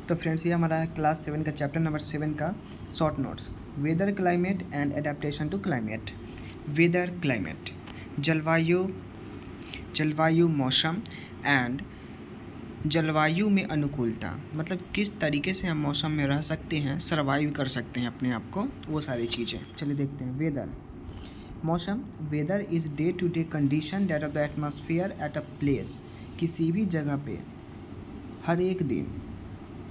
तो फ्रेंड्स, ये हमारा है क्लास 7 का चैप्टर नंबर 7 का short notes. Weather, climate and adaptation to climate. Weather, climate, जलवायु, जलवायु मौसम एंड जलवायु में अनुकूलता, मतलब किस तरीके से हम मौसम में रह सकते हैं, सर्वाइव कर सकते हैं अपने आप को, वो सारी चीज़ें। चलिए देखते हैं। वेदर, मौसम। Weather is day to day condition that of the atmosphere at a place. किसी भी जगह पे हर एक दिन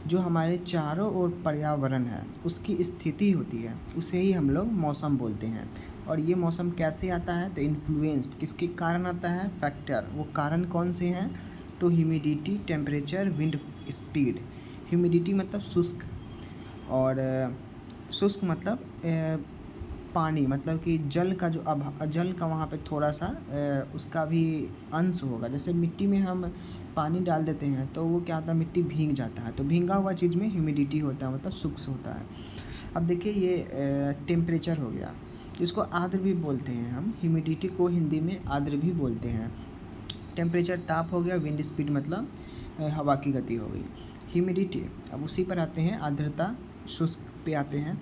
जो हमारे चारों ओर पर्यावरण है उसकी स्थिति होती है, उसे ही हम लोग मौसम बोलते हैं। और ये मौसम कैसे आता है, तो इन्फ्लुएंस्ड किसके कारण आता है, फैक्टर। वो कारण कौन से हैं, तो humidity, temperature, wind speed. Humidity मतलब शुष्क, और शुष्क मतलब पानी, मतलब कि जल का जो जल का वहाँ पे थोड़ा सा उसका भी अंश होगा। जैसे मिट्टी में हम पानी डाल देते हैं तो वो क्या होता है, मिट्टी भीग जाता है, तो भींगा हुआ चीज़ में ह्यूमिडिटी होता है, मतलब शुष्क होता है। अब देखिए, ये टेम्परेचर हो गया, इसको आर्द्र भी बोलते हैं हम। ह्यूमिडिटी को हिंदी में आर्द्र भी बोलते हैं। टेम्परेचर ताप हो गया, विंड स्पीड मतलब हवा की गति हो गई। ह्यूमिडिटी, अब उसी पर आते हैं, आर्द्रता, शुष्क पे आते हैं।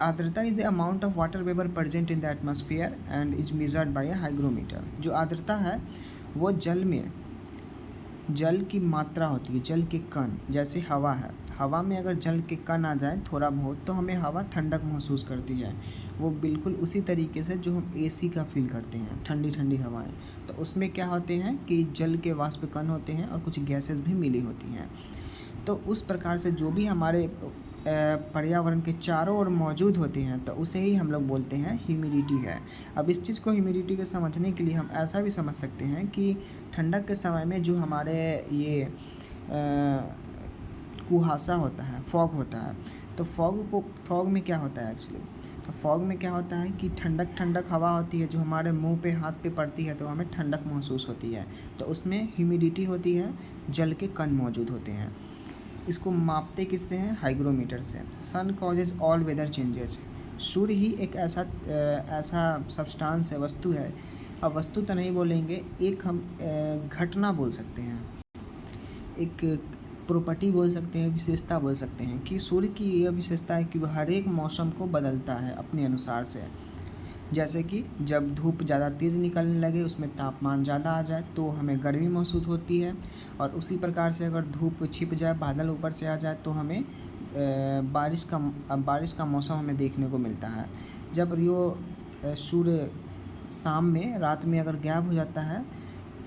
आर्द्रता is the amount of water vapour present in the atmosphere and is measured by a hygrometer. जो आर्द्रता है वो जल में जल की मात्रा होती है, जल के कण। जैसे हवा है, हवा में अगर जल के कण आ जाए थोड़ा बहुत तो हमें हवा ठंडक महसूस करती है। वो बिल्कुल उसी तरीके से जो हम एसी का फील करते हैं, ठंडी ठंडी हवाएं, तो उसमें क्या होते हैं कि जल के वाष्प कण होते हैं और कुछ गैसेस भी मिली होती हैं। तो उस प्रकार से जो भी हमारे पर्यावरण के चारों ओर मौजूद होती हैं तो उसे ही हम लोग बोलते हैं ह्यूमिडिटी है। अब इस चीज़ को, ह्यूमिडिटी को समझने के लिए हम ऐसा भी समझ सकते हैं कि ठंडक के समय में जो हमारे ये कुहासा होता है, फॉग होता है, तो फॉग में क्या होता है एक्चुअली, तो फॉग में क्या होता है कि ठंडक ठंडक हवा होती है जो हमारे मुंह पे, हाथ पे पड़ती है तो हमें ठंडक महसूस होती है। तो उसमें ह्यूमिडिटी होती है, जल के कण मौजूद होते हैं। इसको मापते किससे हैं, हाइग्रोमीटर से। सन कॉजेज ऑल वेदर चेंजेज। सूर्य ही एक ऐसा सब्सटेंस है, वस्तु है। अब वस्तु तो नहीं बोलेंगे, एक हम घटना बोल सकते हैं, एक प्रॉपर्टी बोल सकते हैं, विशेषता बोल सकते हैं कि सूर्य की यह विशेषता है कि वह हर एक मौसम को बदलता है अपने अनुसार से। जैसे कि जब धूप ज़्यादा तेज़ निकलने लगे, उसमें तापमान ज़्यादा आ जाए तो हमें गर्मी महसूस होती है, और उसी प्रकार से अगर धूप छिप जाए, बादल ऊपर से आ जाए तो हमें बारिश का मौसम हमें देखने को मिलता है। जब सूर्य शाम में, रात में अगर गायब हो जाता है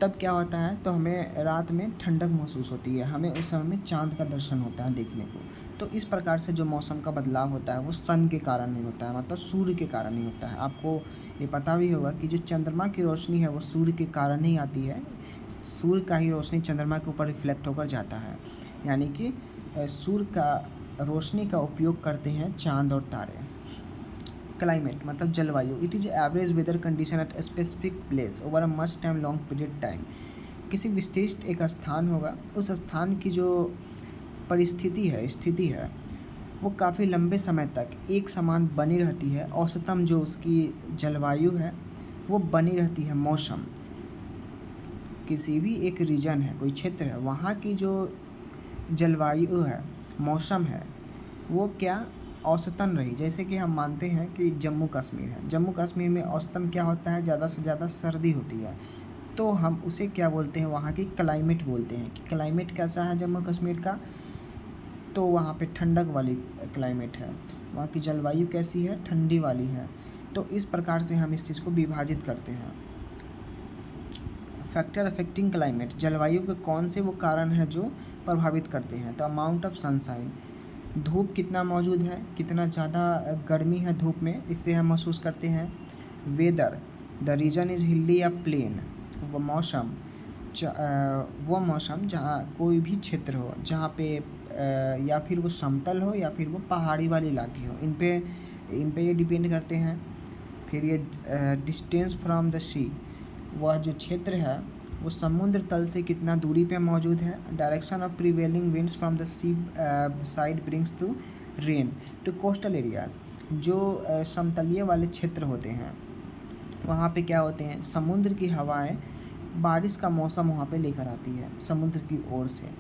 तब क्या होता है, तो हमें रात में ठंडक महसूस होती है, हमें उस समय में चाँद का दर्शन होता है देखने को। तो इस प्रकार से जो मौसम का बदलाव होता है वो सन के कारण नहीं होता है, मतलब सूर्य के कारण नहीं होता है। आपको ये पता भी होगा कि जो चंद्रमा की रोशनी है वो सूर्य के कारण नहीं आती है, सूर्य का ही रोशनी चंद्रमा के ऊपर रिफ्लेक्ट होकर जाता है। यानी कि सूर्य का रोशनी का उपयोग करते हैं चाँद और तारे। क्लाइमेट मतलब जलवायु, it is average weather condition at specific place over a much time, long period time. किसी विशिष्ट एक स्थान होगा, उस स्थान की जो परिस्थिति है, स्थिति है, वो काफ़ी लंबे समय तक एक समान बनी रहती है। औसतम जो उसकी जलवायु है वो बनी रहती है। मौसम, किसी भी एक रीजन है, कोई क्षेत्र है, वहाँ की जो जलवायु है, मौसम है, वो क्या औसतन रही। जैसे कि हम मानते हैं कि जम्मू कश्मीर है, जम्मू कश्मीर में औसतन क्या होता है, ज़्यादा से ज़्यादा सर्दी होती है, तो हम उसे क्या बोलते हैं, वहाँ की क्लाइमेट बोलते हैं कि क्लाइमेट कैसा है जम्मू कश्मीर का, तो वहाँ पे ठंडक वाली क्लाइमेट है, वहाँ की जलवायु कैसी है, ठंडी वाली है। तो इस प्रकार से हम इस चीज़ को विभाजित करते हैं। फैक्टर अफेक्टिंग क्लाइमेट, जलवायु के कौन से वो कारण हैं जो प्रभावित करते हैं, तो अमाउंट ऑफ सनशाइन, धूप कितना मौजूद है, कितना ज़्यादा गर्मी है धूप में, इससे हम महसूस करते हैं। वेदर, द रीजन इज़ हिली या प्लेन, वो मौसम, वो मौसम जहाँ कोई भी क्षेत्र हो जहाँ पे या फिर वो समतल हो या फिर वो पहाड़ी वाले इलाके हो, इन पे ये डिपेंड करते हैं। फिर ये डिस्टेंस फ्रॉम द सी, वह जो क्षेत्र है वो समुद्र तल से कितना दूरी पे मौजूद है। Direction of prevailing winds from the sea side brings to rain to coastal areas, जो समतलीय वाले क्षेत्र होते हैं वहाँ पे क्या होते हैं, समुद्र की हवाएं बारिश का मौसम वहाँ पे लेकर आती है समुद्र की ओर से।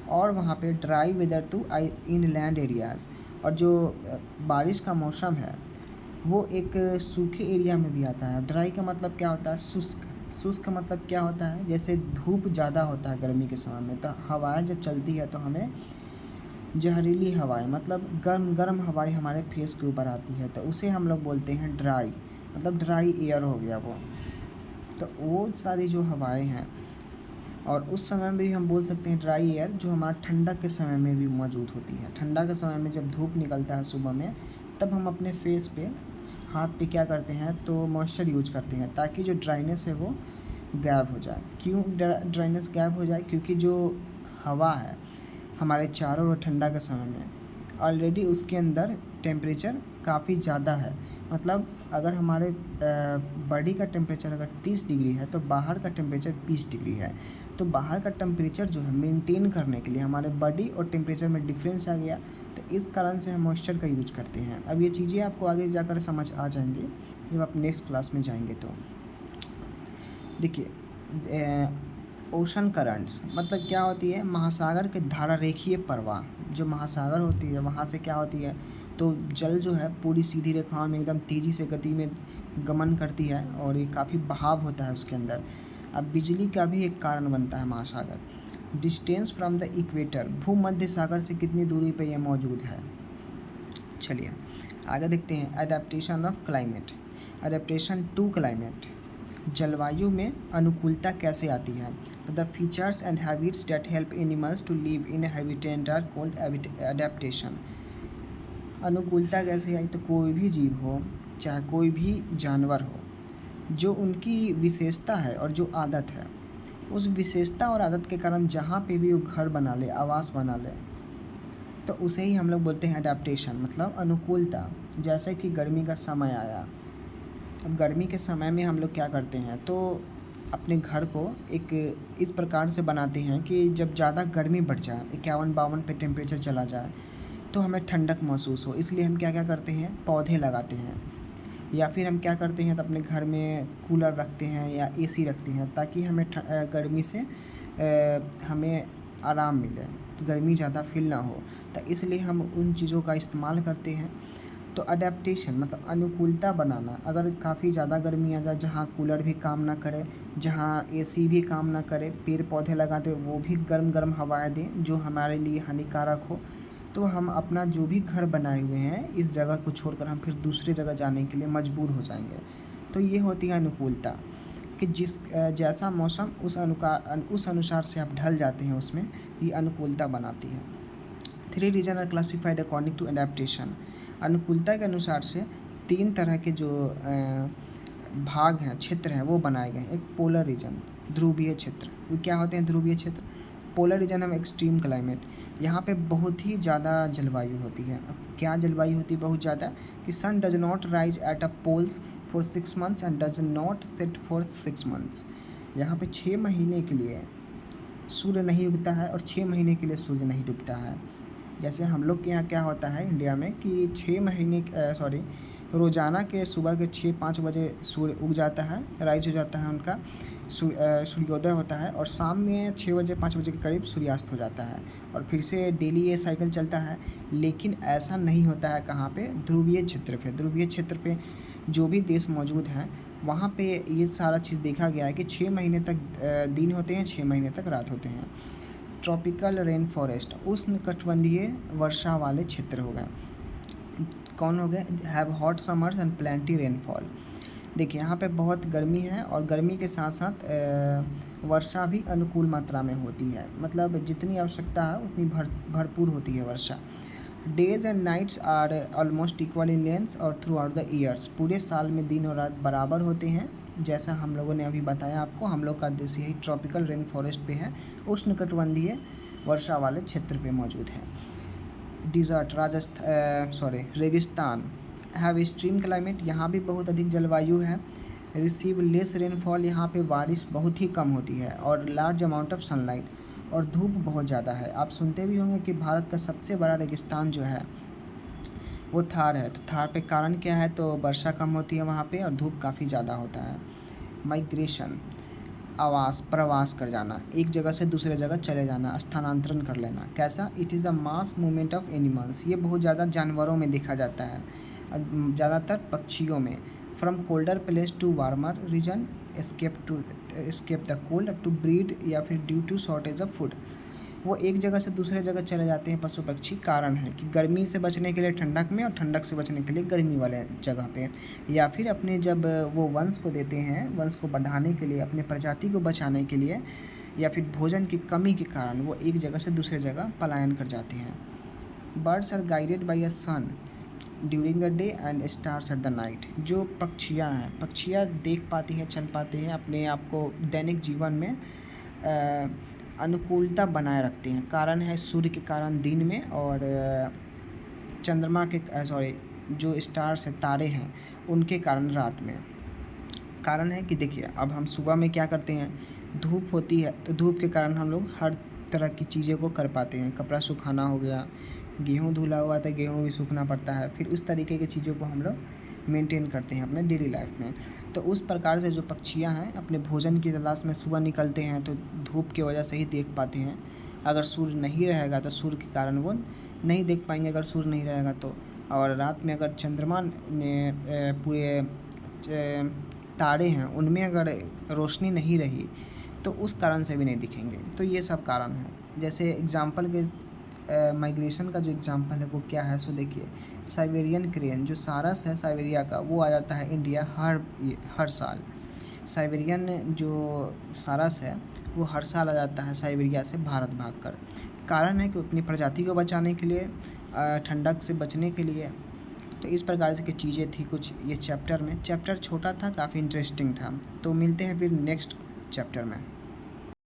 और वहाँ पे dry weather to inland areas. और जो बारिश का मौसम है वो एक सूखे एरिया में भी आता है। ड्राई का मतलब क्या होता है? शुष्क। शुष्क का मतलब क्या होता है? जैसे धूप ज़्यादा होता है गर्मी के समय में, तो हवाएं जब चलती है तो हमें जहरीली हवाएं, मतलब गर्म गर्म हवाएं हमारे फेस के ऊपर आती है, तो उसे हम लोग बोलते हैं ड्राई, मतलब ड्राई एयर हो गया वो। तो वो सारी जो हवाएं हैं, और उस समय में भी हम बोल सकते हैं ड्राई एयर, जो हमारा ठंडक के समय में भी मौजूद होती है। ठंडा के समय में जब धूप निकलता है सुबह में, तब हम अपने फेस पे, हाथ पे क्या करते हैं, तो मॉइस्चर यूज करते हैं ताकि जो ड्राइनेस है वो गायब हो जाए। क्यों ड्राइनेस गायब हो जाए? क्योंकि जो हवा है हमारे चारों ओर ठंडा के समय में ऑलरेडी उसके अंदर टेम्परेचर काफ़ी ज़्यादा है। मतलब अगर हमारे बॉडी का टेम्परेचर अगर 30 डिग्री है तो बाहर का टेम्परेचर 20 डिग्री है। तो बाहर का टेम्परेचर जो है मेंटेन करने के लिए हमारे बॉडी और टेम्परेचर में डिफरेंस आ गया, तो इस कारण से हम मॉइस्चर का यूज करते हैं। अब ये चीज़ें आपको आगे जाकर समझ आ जाएंगी जब आप नेक्स्ट क्लास में जाएंगे। तो देखिए, ओशन करंट्स मतलब क्या होती है? महासागर के धारा रेखीय प्रवाह। जो महासागर होती है वहाँ से क्या होती है, तो जल जो है पूरी सीधी रेखाओं में एकदम तेज़ी से गति में गमन करती है, और ये काफ़ी बहाव होता है उसके अंदर। अब बिजली का भी एक कारण बनता है महासागर। डिस्टेंस फ्रॉम द इक्वेटर, भूमध्य सागर से कितनी दूरी पे ये मौजूद है। चलिए आगे देखते हैं। Adaptation of climate, adaptation to climate. जलवायु में अनुकूलता कैसे आती है? The features and habits that help animals to live in habitat are called adaptation. अनुकूलता कैसे आई? तो कोई भी जीव हो, चाहे कोई भी जानवर हो, जो उनकी विशेषता है और जो आदत है, उस विशेषता और आदत के कारण जहाँ पे भी वो घर बना ले, आवास बना ले, तो उसे ही हम लोग बोलते हैं अडेप्टेशन, मतलब अनुकूलता। जैसे कि गर्मी का समय आया, अब गर्मी के समय में हम लोग क्या करते हैं, तो अपने घर को एक इस प्रकार से बनाते हैं कि जब ज़्यादा गर्मी बढ़ जाए, 51-52 पे टेम्परेचर चला जाए, तो हमें ठंडक महसूस हो। इसलिए हम क्या क्या करते हैं, पौधे लगाते हैं, या फिर हम क्या करते हैं तो अपने घर में कूलर रखते हैं या एसी रखते हैं, ताकि हमें गर्मी से हमें आराम मिले, गर्मी ज़्यादा फील ना हो। तो इसलिए हम उन चीज़ों का इस्तेमाल करते हैं। तो अडेप्टेशन मतलब अनुकूलता बनाना। अगर काफ़ी ज़्यादा गर्मी आ जाए, जहाँ कूलर भी काम ना करे, जहाँ एसी भी काम ना करे, पेड़ पौधे लगा दें वो भी गर्म गर्म हवाएं दें जो हमारे लिए हानिकारक हो, तो हम अपना जो भी घर बनाए हुए हैं इस जगह को छोड़कर हम फिर दूसरे जगह जाने के लिए मजबूर हो जाएंगे। तो ये होती है अनुकूलता, कि जिस जैसा मौसम उस अनुसार से आप ढल जाते हैं, उसमें ये अनुकूलता बनाती है। 3 region are classified according to adaptation. अनुकूलता के अनुसार से 3 तरह के जो भाग हैं, क्षेत्र हैं, वो बनाए गए हैं। एक पोलर रीजन, ध्रुवीय क्षेत्र। वो क्या होते हैं ध्रुवीय क्षेत्र? पोलर रीजन हम एक्सट्रीम क्लाइमेट, यहाँ पे बहुत ही ज़्यादा जलवायु होती है। अब क्या जलवायु होती है बहुत ज़्यादा? कि sun does not rise at a poles for 6 months and does not set for 6 months. यहाँ पे 6 महीने के लिए सूर्य नहीं उगता है और 6 महीने के लिए सूर्य नहीं डूबता है। जैसे हम लोग के यहाँ क्या होता है इंडिया में कि 6 महीने रोज़ाना के सुबह के 6-5 बजे सूर्य उग जाता है, राइज हो जाता है, उनका सूर्योदय होता है, और शाम में 6 बजे 5 बजे के करीब सूर्यास्त हो जाता है, और फिर से डेली ये साइकिल चलता है। लेकिन ऐसा नहीं होता है कहाँ पे? ध्रुवीय क्षेत्र पे। ध्रुवीय क्षेत्र पे जो भी देश मौजूद हैं वहाँ पे ये सारा चीज़ देखा गया है कि 6 महीने तक दिन होते हैं, 6 महीने तक रात होते हैं। ट्रॉपिकल रेन फॉरेस्ट, उष्णकटिबंधीय वर्षा वाले क्षेत्र हो गए। कौन हो गए? Have hot summers and plenty rainfall. देखिए यहाँ पे बहुत गर्मी है, और गर्मी के साथ साथ वर्षा भी अनुकूल मात्रा में होती है, मतलब जितनी आवश्यकता है उतनी भरपूर होती है वर्षा। Days and nights are almost equal in length और थ्रू आउट द ईयर्स। पूरे साल में दिन और रात बराबर होते हैं, जैसा हम लोगों ने अभी बताया आपको। हम लोग का देश यही ट्रॉपिकल रेन फॉरेस्ट पे है, उष्णकटिबंधीय वर्षा वाले क्षेत्र पे मौजूद है। डिज़र्ट रेगिस्तान हैव एक्सट्रीम क्लाइमेट, यहाँ भी बहुत अधिक जलवायु है। रिसीव लेस रेनफॉल, यहाँ पे बारिश बहुत ही कम होती है, और लार्ज अमाउंट ऑफ सनलाइट, और धूप बहुत ज़्यादा है। आप सुनते भी होंगे कि भारत का सबसे बड़ा रेगिस्तान जो है वो थार है। तो थार पे कारण क्या है? तो वर्षा कम होती है वहाँ पे, और धूप काफ़ी ज़्यादा होता है। माइग्रेशन, आवास प्रवास कर जाना, एक जगह से दूसरे जगह चले जाना, स्थानांतरण कर लेना। कैसा? It is a mass movement of animals, ये बहुत ज़्यादा जानवरों में देखा जाता है, ज़्यादातर पक्षियों में। From colder place to warmer region, escape the cold to breed, या फिर due to shortage of food. वो एक जगह से दूसरे जगह चले जाते हैं पशु पक्षी, कारण है कि गर्मी से बचने के लिए ठंडक में, और ठंडक से बचने के लिए गर्मी वाले जगह पे, या फिर अपने जब वो वंश को देते हैं, वंश को बढ़ाने के लिए, अपने प्रजाति को बचाने के लिए, या फिर भोजन की कमी के कारण वो एक जगह से दूसरे जगह पलायन कर जाते हैं। Birds are guided by a sun during the day and stars at the night. जो पक्षियाँ हैं, पक्षियाँ देख पाती हैं, चल पाते हैं, अपने आप को दैनिक जीवन में अनुकूलता बनाए रखते हैं। कारण है सूर्य के कारण दिन में, और चंद्रमा के जो स्टार्स हैं, तारे हैं, उनके कारण रात में। कारण है कि देखिए, अब हम सुबह में क्या करते हैं, धूप होती है तो धूप के कारण हम लोग हर तरह की चीज़ें को कर पाते हैं। कपड़ा सुखाना हो गया, गेहूँ धुला हुआ तो गेहूँ भी सूखना पड़ता है, फिर उस तरीके की चीज़ों को हम लोग मेंटेन करते हैं अपने डेली लाइफ में। तो उस प्रकार से जो पक्षियाँ हैं अपने भोजन की तलाश में सुबह निकलते हैं, तो धूप की वजह से ही देख पाते हैं। अगर सूर्य नहीं रहेगा तो सूर्य के कारण वो नहीं देख पाएंगे, अगर सूर्य नहीं रहेगा तो। और रात में अगर चंद्रमा ने पूरे तारे हैं उनमें अगर रोशनी नहीं रही तो उस कारण से भी नहीं दिखेंगे। तो ये सब कारण है। जैसे एग्जाम्पल के माइग्रेशन का जो एग्जांपल है वो क्या है, सो देखिए, साइबेरियन क्रेन जो सारस है साइबेरिया का, वो आ जाता है इंडिया हर साल। साइबेरियन जो सारस है वो हर साल आ जाता है साइबेरिया से भारत भागकर। कारण है कि अपनी प्रजाति को बचाने के लिए, ठंडक से बचने के लिए। तो इस प्रकार की चीज़ें थी कुछ ये चैप्टर में। चैप्टर छोटा था, काफ़ी इंटरेस्टिंग था। तो मिलते हैं फिर नेक्स्ट चैप्टर में।